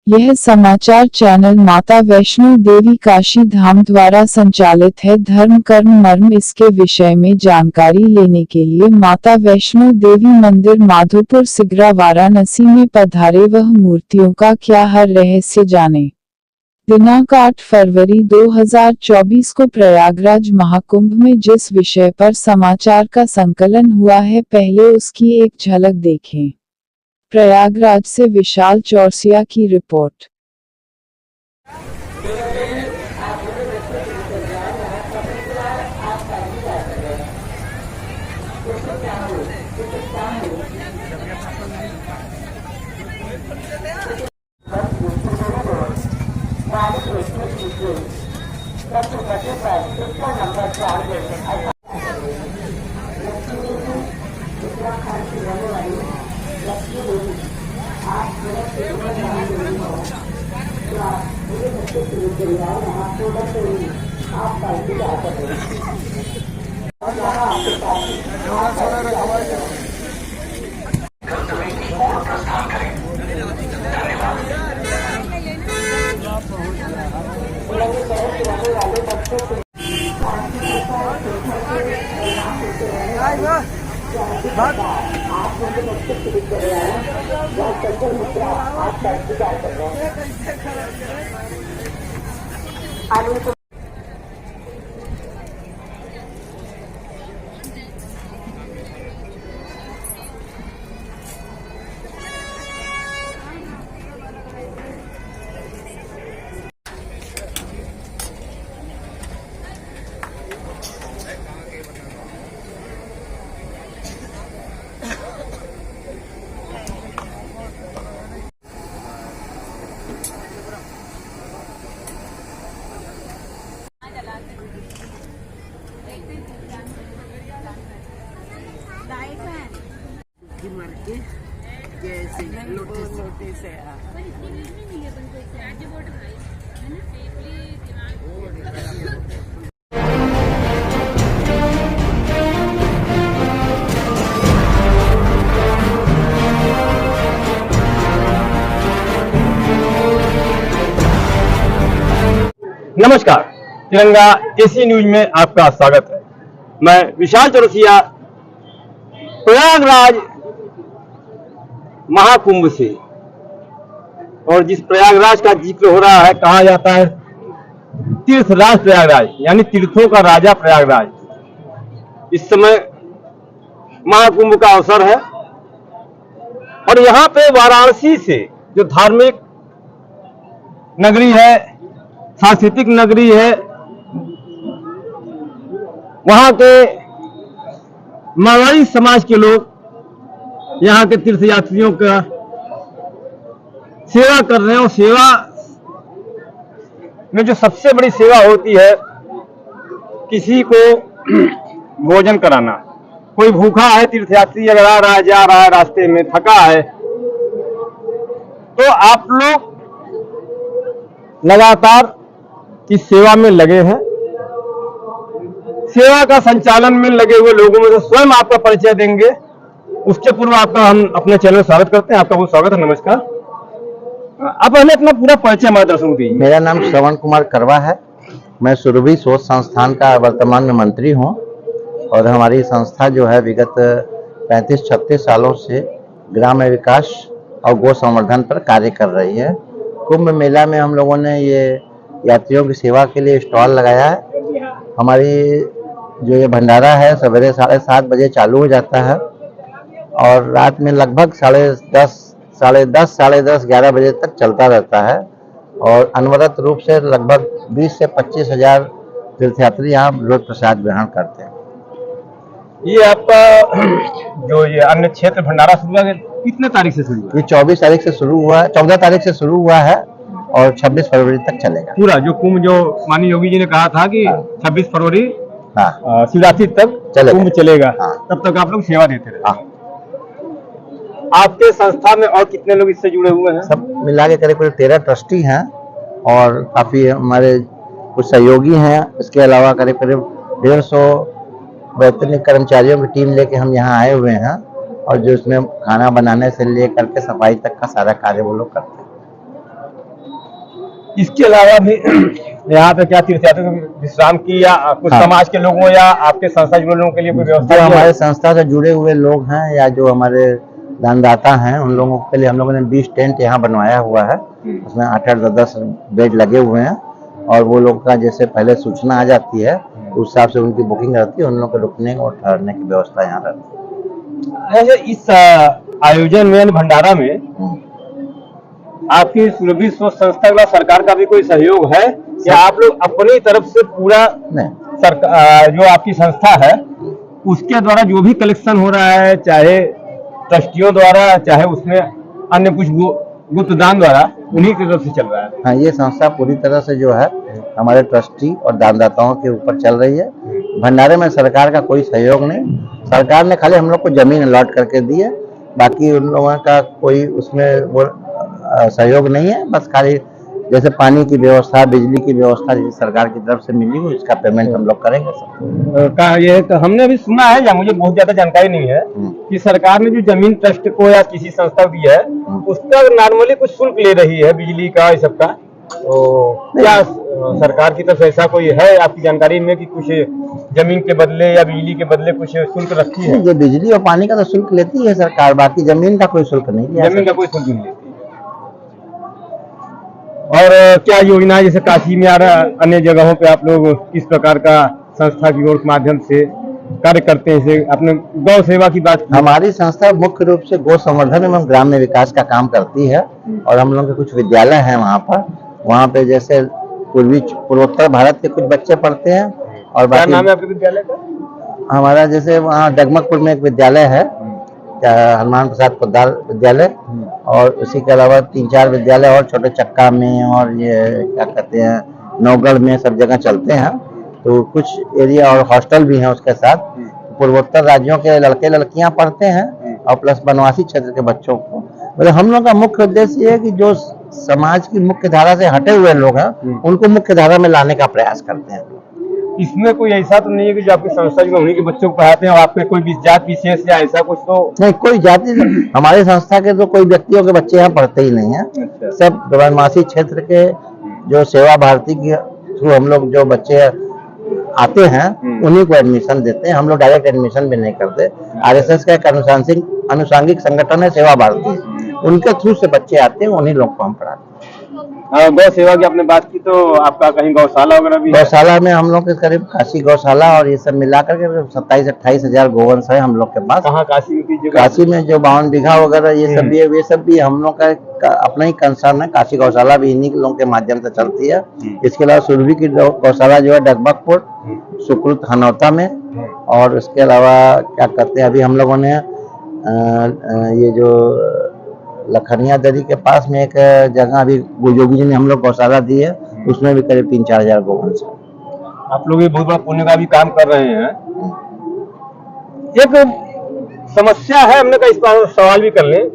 यह समाचार चैनल माता वैष्णो देवी काशी धाम द्वारा संचालित है। धर्म कर्म मर्म इसके विषय में जानकारी लेने के लिए माता वैष्णो देवी मंदिर माधोपुर सिगरा वाराणसी में पधारे वह मूर्तियों का क्या हर रहस्य जाने। दिनांक 8 फरवरी 2024 को प्रयागराज महाकुंभ में जिस विषय पर समाचार का संकलन हुआ है, पहले उसकी एक झलक देखें। प्रयागराज से विशाल चौरसिया की रिपोर्ट। नमस्कार, तिरंगा एसी न्यूज में आपका स्वागत है। मैं विशाल चौरसिया प्रयागराज महाकुंभ से, और जिस प्रयागराज का जिक्र हो रहा है, कहा जाता है तीर्थराज प्रयागराज, यानी तीर्थों का राजा प्रयागराज। इस समय महाकुंभ का अवसर है और यहाँ पे वाराणसी से जो धार्मिक नगरी है, सांस्कृतिक नगरी है, वहां के मारवाड़ी समाज के लोग यहाँ के तीर्थयात्रियों का सेवा कर रहे हैं। और सेवा में जो सबसे बड़ी सेवा होती है, किसी को भोजन कराना। कोई भूखा है, तीर्थयात्री अगर आ रहा है, जा रहा है, रास्ते में थका है, तो आप लोग लगातार इस सेवा में लगे हैं। सेवा का संचालन में लगे हुए लोगों में से स्वयं आपका परिचय देंगे। उसके पूर्व आपका हम अपने चैनल में स्वागत करते हैं। आपका बहुत स्वागत है, नमस्कार। आप पहले अपना पूरा परिचय हमारे दर्शकों को दीजिए। मेरा नाम श्रवण कुमार करवा है। मैं सुरभि शोध संस्थान का वर्तमान में मंत्री हूं और हमारी संस्था जो है विगत 35-36 सालों से ग्राम्य विकास और गौ संवर्धन पर कार्य कर रही है। कुंभ मेला में हम लोगों ने ये यात्रियों की सेवा के लिए स्टॉल लगाया है। हमारी जो ये भंडारा है सवेरे 7:30 बजे चालू हो जाता है और रात में लगभग 10:30 11 बजे तक चलता रहता है। और अनवरत रूप से लगभग 20 से 25 हजार तीर्थयात्री यहाँ रोज प्रसाद ग्रहण करते हैं। ये आपका जो ये अन्य क्षेत्र भंडारा शुरू हुआ, कितने तारीख से शुरू हुआ? ये 24 तारीख से शुरू हुआ है, 14 तारीख से शुरू हुआ है और 26 फरवरी तक चलेगा। पूरा जो कुंभ, जो माननीय योगी जी ने कहा था कि 26 फरवरी शिवरात्रि तक कुंभ चलेगा, तब तक आप लोग सेवा देते रहे। आपके संस्था में और कितने लोग इससे जुड़े हुए हैं? सब मिला के करीब 13 ट्रस्टी हैं और काफी हमारे कुछ सहयोगी हैं। इसके अलावा करीब 150 वैतनिक कर्मचारियों की टीम लेके हम यहाँ आए हुए हैं और जो इसमें खाना बनाने से लेकर के सफाई तक का सारा कार्य वो लोग करते हैं। इसके अलावा भी यहाँ पे क्या तीर्थयात्रियों को विश्राम की या कुछ हाँ। समाज के लोगों या आपके संस्था जुड़े लोगों के लिए कोई व्यवस्था जो की है? हमारे संस्था से जुड़े हुए लोग हैं या जो हमारे दानदाता हैं उन लोगों के लिए हम लोगों ने 20 टेंट यहाँ बनवाया हुआ है। उसमें 8-8, 10-10 बेड लगे हुए हैं और वो लोग का जैसे पहले सूचना आ जाती है उस हिसाब से उनकी बुकिंग रहती है, उन लोगों के रुकने और ठहरने की व्यवस्था यहाँ रहती है। ऐसे इस आयोजन में यानी भंडारा में आपकी सुरभि सोच संस्था का सरकार का भी कोई सहयोग है या आप लोग अपनी तरफ से पूरा नहीं, सरकार जो आपकी संस्था है उसके द्वारा जो भी कलेक्शन हो रहा है, चाहे ट्रस्टियों द्वारा चाहे उसमें अन्य कुछ गुप्त दान द्वारा, उन्हीं की तरफ से चल रहा है? हाँ, ये संस्था पूरी तरह से जो है हमारे ट्रस्टी और दानदाताओं के ऊपर चल रही है। भंडारे में सरकार का कोई सहयोग नहीं, सरकार ने खाली हम लोग को जमीन अलॉट करके दी है, बाकी उन लोगों का कोई उसमें वो सहयोग नहीं है। बस खाली जैसे पानी की व्यवस्था, बिजली की व्यवस्था जैसे सरकार की तरफ से मिली हो इसका पेमेंट हम लोग करेंगे सब। ये तो हमने अभी सुना है या मुझे बहुत ज्यादा जानकारी नहीं है कि सरकार ने जो जमीन ट्रस्ट को या किसी संस्था को दी है उसका नॉर्मली कुछ शुल्क ले रही है बिजली का, इस सब का। तो क्या सरकार की तरफ से ऐसा कोई है आपकी जानकारी में कि कुछ जमीन के बदले या बिजली के बदले कुछ शुल्क रखती है? ये बिजली और पानी का तो शुल्क लेती है सरकार, बाकी जमीन का कोई शुल्क नहीं है। जमीन का कोई शुल्क नहीं लेती। और क्या योजना है जैसे काशी में और अन्य जगहों पे आप लोग किस प्रकार का संस्था की ओर के माध्यम से कार्य करते हैं? जैसे आपने गौ सेवा की बात की। हमारी संस्था मुख्य रूप से गौ संवर्धन एवं ग्राम्य विकास का काम करती है और हम लोग के कुछ विद्यालय हैं वहाँ पे जैसे पूर्वोत्तर भारत के कुछ बच्चे पढ़ते हैं और क्या बाकी नाम है आपके विद्यालय का? हमारा जैसे वहाँ डगमगपुर में एक विद्यालय है, हनुमान प्रसाद पोद्दार विद्यालय, और उसी के अलावा 3-4 विद्यालय और छोटे चक्का में और ये क्या कहते हैं नौगढ़ में सब जगह चलते हैं। तो कुछ एरिया और हॉस्टल भी हैं उसके साथ। पूर्वोत्तर राज्यों के लड़के लड़कियां पढ़ते हैं और प्लस बनवासी क्षेत्र के बच्चों को। मतलब हम लोग का मुख्य उद्देश्य ये है कि जो समाज की मुख्य धारा से हटे हुए लोग हैं उनको मुख्य धारा में लाने का प्रयास करते हैं। इसमें कोई ऐसा तो नहीं है कि जो आपकी संस्था जो उन्हीं के बच्चों को पढ़ाते हैं और आपके कोई जात विशेष या ऐसा कुछ तो नहीं? कोई जाति हमारी संस्था के तो कोई व्यक्तियों के बच्चे यहाँ पढ़ते ही नहीं है। अच्छा। सब बनवासी क्षेत्र के जो सेवा भारती के थ्रू हम लोग जो बच्चे आते हैं उन्हीं को एडमिशन देते हैं। हम लोग डायरेक्ट एडमिशन भी नहीं करते। आरएसएस का एक अनुसांगिक संगठन है सेवा भारती, उनके थ्रू से बच्चे आते हैं, उन्हीं लोग को हम पढ़ाते हैं। गौ सेवा की आपने बात की तो आपका कहीं गौशाला वगैरह भी है? गौशाला में हम लोग के करीब काशी गौशाला और ये सब मिलाकर के 27-28 हजार गोवंश है हम लोग के पास। कहाँ काशी में कीजिएगा? काशी में जो 52 बीघा वगैरह ये सब भी है, वे सब भी हम लोग का अपना ही कंसर्न है। काशी गौशाला भी इन्हीं लोगों के माध्यम से चलती है। इसके अलावा सुरभि की गौशाला जो है डगमगपुर, सुकृत हनौता में, और इसके अलावा क्या कहते हैं अभी हम लोगों ने ये जो लखनिया दरी के पास में एक जगह अभी योगी जी ने हम लोग गौशाला दी है, उसमें भी करीब 3-4 हजार गोवंश है। आप लोग ये बहुत बड़ा पुण्य का भी काम कर रहे हैं। एक समस्या है, हमने कहा इस पर सवाल भी कर लें।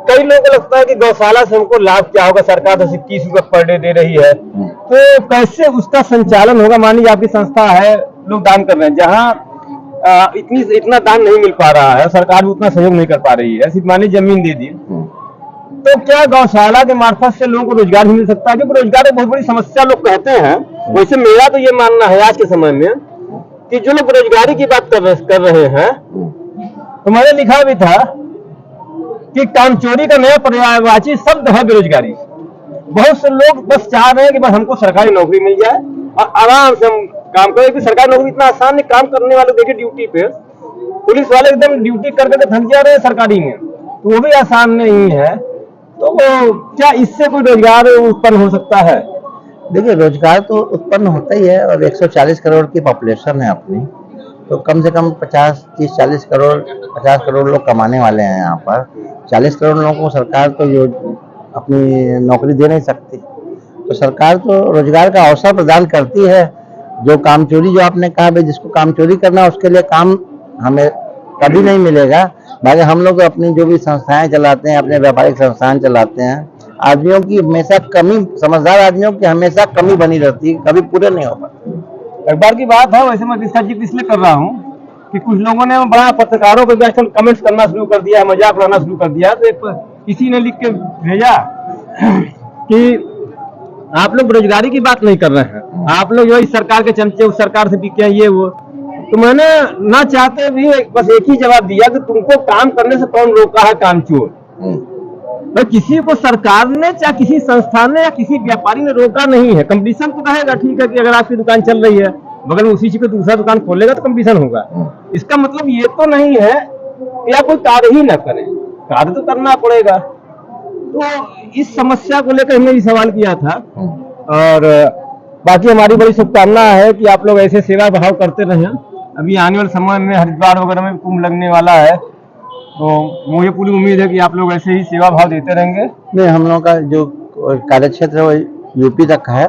कई लोगों को लगता है कि गौशाला से हमको लाभ क्या होगा, सरकार तो सिर्फ 30 रुपये पर डे दे रही है, तो कैसे उसका संचालन होगा? मान लीजिए आपकी संस्था है, लोग दान कर रहे हैं, जहाँ इतना दान नहीं मिल पा रहा है, सरकार भी उतना सहयोग नहीं कर पा रही है, सिर्फ मान लीजिए जमीन दे दी, तो क्या गौशाला के मार्फत से लोगों को रोजगार भी मिल सकता है? क्योंकि रोजगार एक बहुत बड़ी समस्या लोग कहते हैं। वैसे मेरा तो ये मानना है आज के समय में कि जो लोग रोजगारी की बात कर रहे हैं, तो मैंने लिखा भी था कि कामचोरी का नया पर्यायवाची शब्द है बेरोजगारी। बहुत से लोग बस चाह रहे हैं कि बस हमको सरकारी नौकरी मिल जाए और आराम से हम काम करें। कि सरकारी नौकरी इतना आसान नहीं, काम करने वाले देखिए ड्यूटी पे पुलिस वाले एकदम ड्यूटी करके थक जा रहे हैं सरकारी में, तो वो भी आसान नहीं है। तो क्या इससे कोई रोजगार उत्पन्न हो सकता है? देखिए, रोजगार तो उत्पन्न होता ही है और 140 करोड़ की पॉपुलेशन है अपनी, तो कम से कम 50, 30, 40 करोड़ 50 करोड़ लोग कमाने वाले हैं यहाँ पर। 40 करोड़ लोगों को सरकार तो अपनी नौकरी दे नहीं सकती, तो सरकार तो रोजगार का अवसर प्रदान करती है। जो कामचोरी जो आपने कहा भाई जिसको कामचोरी करना है उसके लिए काम हमें कभी नहीं मिलेगा। बाकी हम लोग अपनी जो भी संस्थाएं चलाते हैं, अपने व्यापारिक संस्थान चलाते हैं, आदमियों की हमेशा कमी, समझदार आदमियों की हमेशा कमी बनी रहती है, कभी पूरे नहीं हो पाते। एक बार की बात है, वैसे मैं इसका जिक्र इसलिए कर रहा हूँ कि कुछ लोगों ने बड़ा पत्रकारों को बैठकर कमेंट्स करना शुरू कर दिया, मजाक उड़ाना शुरू कर दिया। तो एक किसी ने लिख के भेजा कि आप लोग बेरोजगारी की बात नहीं कर रहे हैं, आप लोग जो है इस सरकार के चमचे उस सरकार से बिके ये वो। तो मैंने ना चाहते भी बस एक ही जवाब दिया कि तुमको काम करने से कौन रोका है, कामचोर। भाई किसी को सरकार ने चाहे किसी संस्थान ने या किसी व्यापारी ने रोका नहीं है। कंपटीशन तो रहेगा, ठीक है कि अगर आपकी दुकान चल रही है बगल में उसी चीज पे दूसरा दुकान खोलेगा तो कंपटीशन होगा। इसका मतलब ये तो नहीं है कि आप कोई कार्य ही ना करें, कार्य तो करना पड़ेगा। तो इस समस्या को लेकर हमने भी सवाल किया था और बाकी हमारी बड़ी शुभकामना है कि आप लोग ऐसे सेवा भाव करते रहें। अभी आने वाले समय में हरिद्वार वगैरह में कुंभ लगने वाला है, तो मुझे पूरी उम्मीद है कि आप लोग ऐसे ही सेवा भाव देते रहेंगे। नहीं, हम लोगों का जो कार्य क्षेत्र है वो यूपी तक है।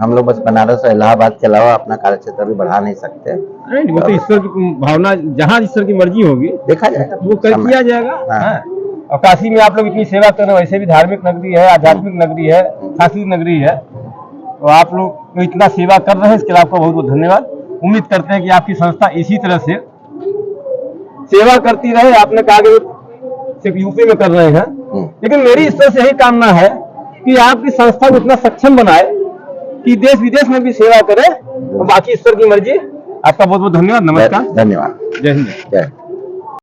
हम लोग बस बनारस और इलाहाबाद के अलावा अपना कार्य क्षेत्र भी बढ़ा नहीं सकते। नहीं, वो तो ईश्वर की भावना, जहाँ ईश्वर की मर्जी होगी देखा जाएगा, वो कर किया जाएगा। हाँ। और काशी में आप लोग इतनी सेवा कर रहे हो, वैसे भी धार्मिक नगरी है, आध्यात्मिक नगरी है, शास्त्रीय नगरी है, तो आप लोग इतना सेवा कर रहे हैं, इसके लिए आपका बहुत बहुत धन्यवाद। उम्मीद करते हैं कि आपकी संस्था इसी तरह से सेवा करती रहे। आपने कहा कि सिर्फ यूपी में कर रहे हैं, लेकिन मेरी ईश्वर से यही कामना है कि आपकी संस्था को इतना सक्षम बनाए कि देश विदेश में भी सेवा करे। और बाकी ईश्वर की मर्जी। आपका बहुत बहुत धन्यवाद। नमस्कार, धन्यवाद, जय हिंद। जय।